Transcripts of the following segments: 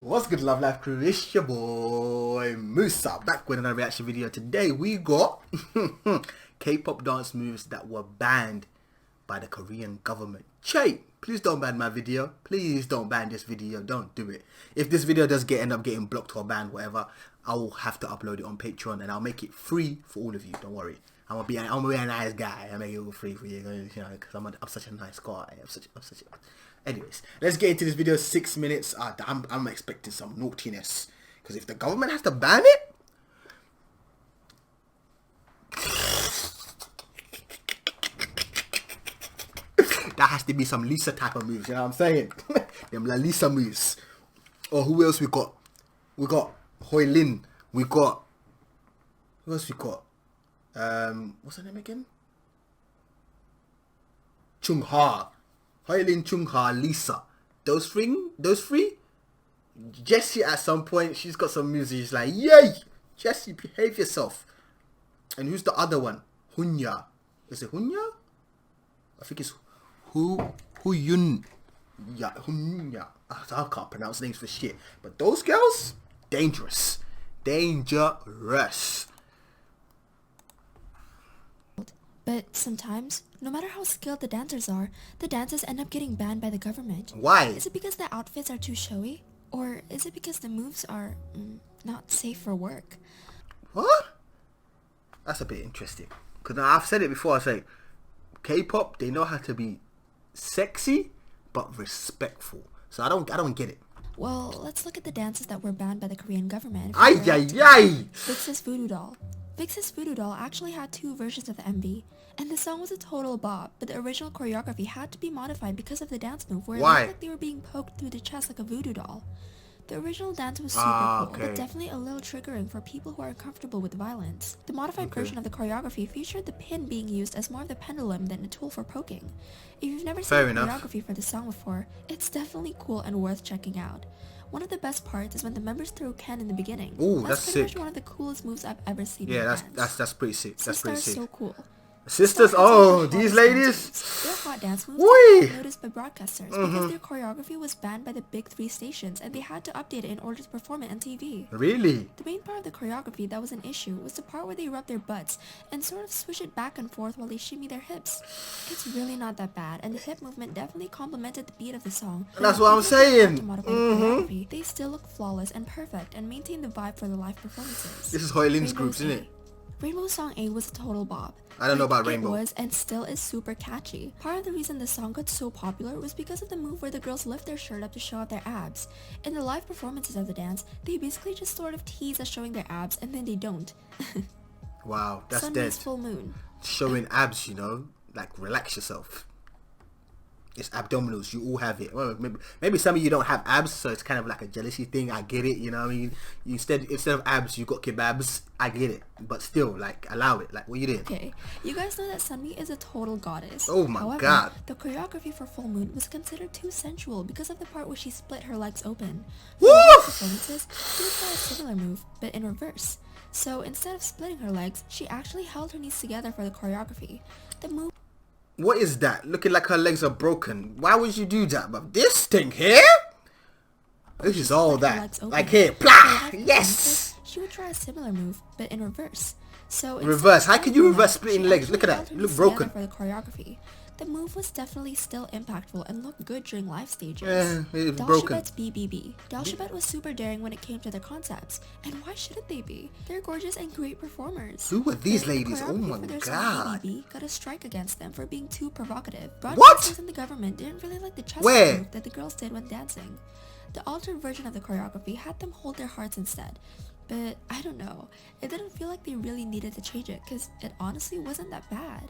What's good, Love Life crew? It's your boy MUSA back with another reaction video. Today we got K-pop dance moves that were banned by the Korean government. Che, please don't ban my video. Please don't ban this video. Don't do it. If this video does end up getting blocked or banned, whatever, I will have to upload it on Patreon and I'll make it free for all of you. Don't worry. I'm gonna be a nice guy. I'll make it all free for you, because I'm such a nice guy. Anyways, let's get into this video. 6 minutes. I'm expecting some naughtiness, because if the government has to ban it, that has to be some Lisa type of moves. You know what I'm saying? Them La Lisa moves. Or who else we got? We got Hoylin. We got, who else we got? What's her name again? Chung Ha. Hoylin, Chung Ha, Lisa. Those three. Jessie at some point, she's got some music. She's like, yay! Jessie, behave yourself. And who's the other one? Hunya. Is it Hunya? I think it's Huyun. Yeah, Hunya. I can't pronounce names for shit. But those girls, dangerous. Dangerous. But sometimes, no matter how skilled the dancers are, the dances end up getting banned by the government. Why? Is it because the outfits are too showy? Or is it because the moves are not safe for work? What? That's a bit interesting. Because I've said it before, I say, K-pop, they know how to be sexy, but respectful. So I don't get it. Well, let's look at the dances that were banned by the Korean government. Ay. vixx's Voodoo Doll. vixx's Voodoo Doll actually had 2 versions of the MV, and the song was a total bop, but the original choreography had to be modified because of the dance move where it looked like they were being poked through the chest like a voodoo doll. The original dance was super cool, but definitely a little triggering for people who are comfortable with violence. The modified version of the choreography featured the pin being used as more of the pendulum than a tool for poking. If you've never seen the choreography for the song before, it's definitely cool and worth checking out. One of the best parts is when the members throw Ken in the beginning. Ooh, that's sick. pretty much one of the coolest moves I've ever seen. Yeah, that's pretty sick. That's pretty sick. So cool. Sisters, oh, these ladies. Their hot dance moves were noticed by broadcasters because their choreography was banned by the big 3 stations and they had to update it in order to perform it on TV. Really? The main part of the choreography that was an issue was the part where they rub their butts and sort of swish it back and forth while they shimmy their hips. It's really not that bad, and the hip movement definitely complemented the beat of the song. That's what I'm saying. They still look flawless and perfect and maintain the vibe for the live performances. This is Hoylin's groups, isn't it? Rainbow Song A was a total bop. I don't know about Rainbow. It was and still is super catchy. Part of the reason the song got so popular was because of the move where the girls lift their shirt up to show off their abs. In the live performances of the dance, they basically just sort of tease us showing their abs and then they don't. Wow, that's Sunmi's dead. Full Moon. Showing abs, like relax yourself. It's abdominals, you all have it. Well, maybe some of you don't have abs, so it's kind of like a jealousy thing. I get it, you know what I mean? Instead of abs, you got kebabs. I get it, but still, like, allow it. Like, what you doing? Okay, you guys know that Sunmi is a total goddess. Oh my god. The choreography for Full Moon was considered too sensual because of the part where she split her legs open. Woo! For performances, she would try a similar move, but in reverse. So instead of splitting her legs, she actually held her knees together for the choreography. The move. What is that? Looking like her legs are broken. Why would you do that? But this thing here? This is all that. Like here. Blah! Yes! She would try a similar move, but in reverse. So reverse? How can you reverse splitting legs? Look at that. You look broken. For the choreography. The move was definitely still impactful and looked good during live stages. It's broken. Dalshabet's BBB. Dalshabet was super daring when it came to their concepts. And why shouldn't they be? They're gorgeous and great performers. Who are these ladies? Oh my god. BBB got a strike against them for being too provocative. What? Broadcasters in the government didn't really like the chest move that the girls did when dancing. The altered version of the choreography had them hold their hearts instead. But I don't know. It didn't feel like they really needed to change it because it honestly wasn't that bad.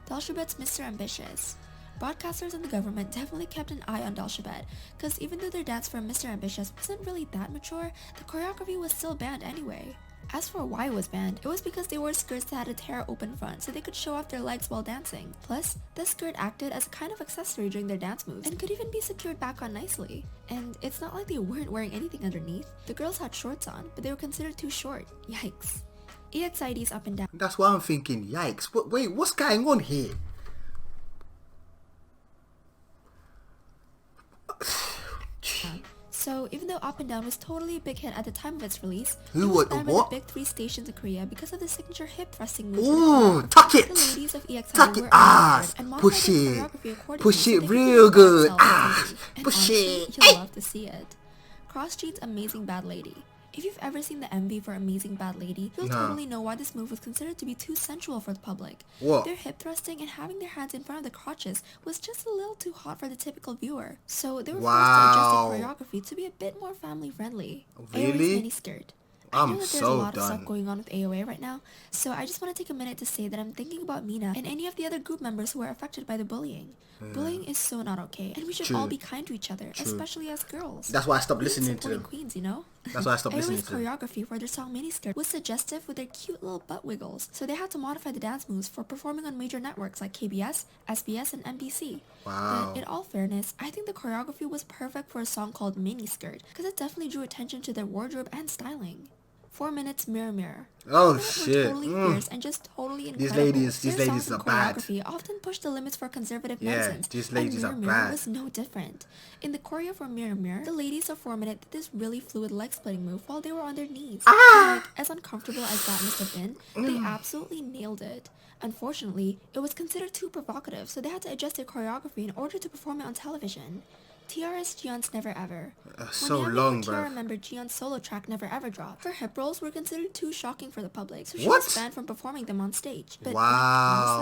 Dalshabet's Mr. Ambitious. Broadcasters and the government definitely kept an eye on Dalshabet, because even though their dance for Mr. Ambitious wasn't really that mature, the choreography was still banned anyway. As for why it was banned, it was because they wore skirts that had a t-ara open front so they could show off their legs while dancing. Plus, the skirt acted as a kind of accessory during their dance moves and could even be secured back on nicely. And it's not like they weren't wearing anything underneath. The girls had shorts on, but they were considered too short. Yikes. EXID's Up and Down. That's why I'm thinking, yikes. Wait, what's going on here? So even though Up and Down was totally a big hit at the time of its release, Who it was would- banned by what? the big 3 stations in Korea because of the signature hip thrusting moves. Ooh, tuck it! The ladies of EXID Tuck it! were Ah! inspired and modified Push their it! choreography accordingly Push so it they could real give their good! selves Ah! something. And Push honestly, it! you'll love to see it. Cross Jean's Amazing Bad Lady. If you've ever seen the MV for Amazing Bad Lady, you'll No. totally know why this move was considered to be too sensual for the public. What? Their hip thrusting and having their hands in front of the crotches was just a little too hot for the typical viewer. So they were forced to adjust Wow. their choreography to be a bit more family friendly. Really? AOA's miniskirt. I know I'm that there's so a lot of done. stuff going on with AOA right now, so I just want to take a minute to say that I'm thinking about Mina and any of the other group members who are affected by the bullying. Bullying is so not okay, and we should True. all be kind to each other, especially as girls. That's why I stopped We need listening to supporting them. queens, you know? That's why I stopped listening AOA's to them. choreography for their song Miniskirt was suggestive with their cute little butt wiggles, so they had to modify the dance moves for performing on major networks like KBS, SBS, and MBC. Wow. But in all fairness, I think the choreography was perfect for a song called Miniskirt, because it definitely drew attention to their wardrobe and styling. 4 minutes Mirror Mirror. Oh, 4 minutes were shit. totally fierce and just totally incredible. ladies- these Their ladies songs and are bad. choreography often push the limits for conservative Yeah, nonsense. these and ladies Mirror are Mirror bad. was no different. In the choreo for Mirror Mirror, the ladies of 4 Minute did this really fluid leg splitting move while they were on their knees. And, like, as uncomfortable as that must have been, they absolutely nailed it. Unfortunately, it was considered too provocative, so they had to adjust their choreography in order to perform it on television. t-ara's Jiyeon's Never Ever. So When the long, MV for t-ara bruv. member Jiyeon's solo track Never Ever dropped, her hip rolls were considered too shocking for the public, so she What? was banned from performing them on stage. But Wow.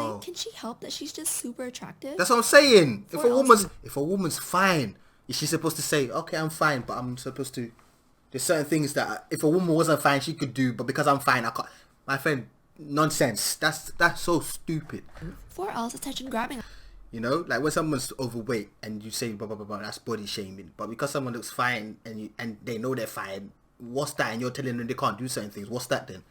honestly, can she help that she's just super attractive? That's what I'm saying. For If a woman's fine, is she supposed to say, okay, I'm fine, but I'm supposed to... There's certain things that if a woman wasn't fine, she could do, but because I'm fine, I can't... My friend, nonsense. That's so stupid. For else, attention grabbing. You know, like when someone's overweight and you say blah blah blah blah, that's body shaming. But because someone looks fine and they know they're fine, what's that? And you're telling them they can't do certain things. What's that then?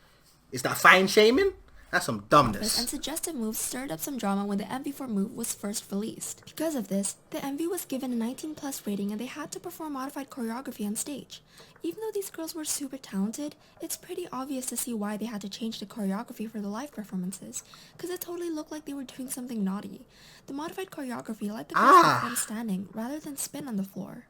Is that fine shaming? That's some dumbness. And suggestive moves stirred up some drama when the MV4 move was first released. Because of this, the MV was given a 19+ rating and they had to perform modified choreography on stage. Even though these girls were super talented, it's pretty obvious to see why they had to change the choreography for the live performances, because it totally looked like they were doing something naughty. The modified choreography let the girls perform standing rather than spin on the floor.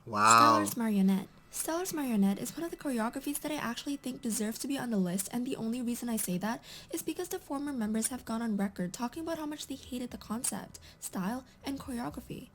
Wow. Stellaris Marionette. Stellaris Marionette is one of the choreographies that I actually think deserves to be on the list, and the only reason I say that is because the former members have gone on record talking about how much they hated the concept, style, and choreography.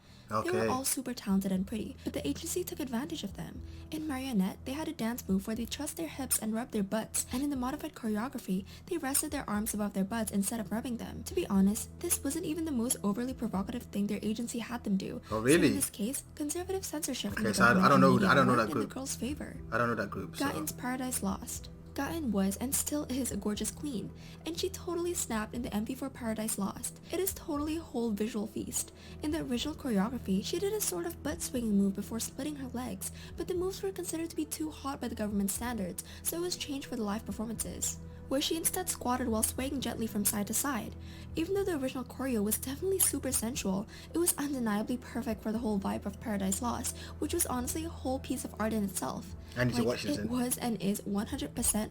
They were Okay. all super talented and pretty, but the agency took advantage of them. In Marionette, they had a dance move where they thrust their hips and rubbed their butts, and in the modified choreography, they rested their arms above their butts instead of rubbing them. To be honest, this wasn't even the most overly provocative thing their agency had them do. Oh, really? So in this case, conservative censorship from Okay, the so I government don't and know- media I don't know worked that in the group. girls' favor. I don't know that group. So. Gatin's Paradise Lost. Gatin was and still is a gorgeous queen, and she totally snapped in the MV for Paradise Lost. It is totally a whole visual feast. In the original choreography, she did a sort of butt swinging move before splitting her legs, but the moves were considered to be too hot by the government standards, so it was changed for the live performances, where she instead squatted while swaying gently from side to side. Even though the original choreo was definitely super sensual, it was undeniably perfect for the whole vibe of Paradise Lost, which was honestly a whole piece of art in itself. I need to watch this It then. was and is 100%.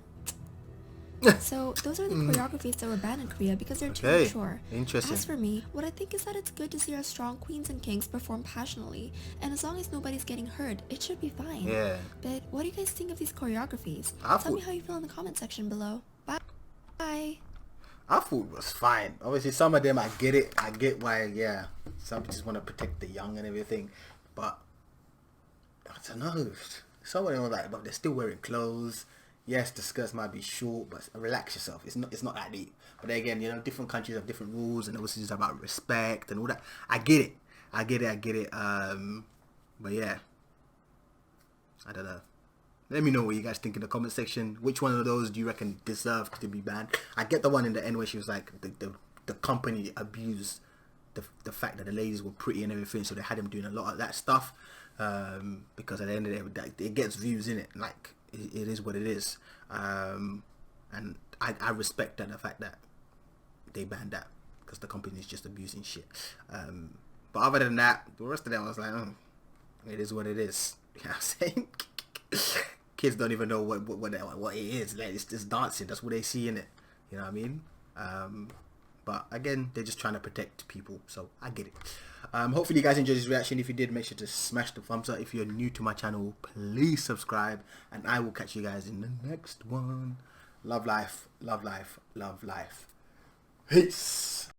So those are the choreographies that were banned in Korea because they're too Okay, mature. interesting. As for me, what I think is that it's good to see our strong queens and kings perform passionately, and as long as nobody's getting hurt, it should be fine. Yeah. But what do you guys think of these choreographies? I Tell me thought- how you feel in the comment section below. Bye. Bye. I thought it was fine. Obviously, some of them I get it. I get why, yeah. Some just want to protect the young and everything. But, I don't know. Some of them are like, but they're still wearing clothes. Yes, the skirts might be short, but relax yourself. It's not that deep. But then again, you know, different countries have different rules, and obviously it's about respect and all that. I get it. But yeah. I don't know. Let me know what you guys think in the comment section. Which one of those do you reckon deserve to be banned? I get the one in the end where she was like, the company abused the fact that the ladies were pretty and everything, so they had them doing a lot of that stuff. Because at the end of the day, it gets views in it. Like, it is what it is. And I respect that, the fact that they banned that, because the company is just abusing shit. But other than that, the rest of them I was like, it is what it is. You know what I'm saying? Kids don't even know what it is. Like, it's just dancing. That's what they see in it. You know what I mean? But again, they're just trying to protect people, so I get it. Hopefully you guys enjoyed this reaction. If you did, make sure to smash the thumbs up. If you're new to my channel, please subscribe, and I will catch you guys in the next one. Love life, love life, love life. Peace.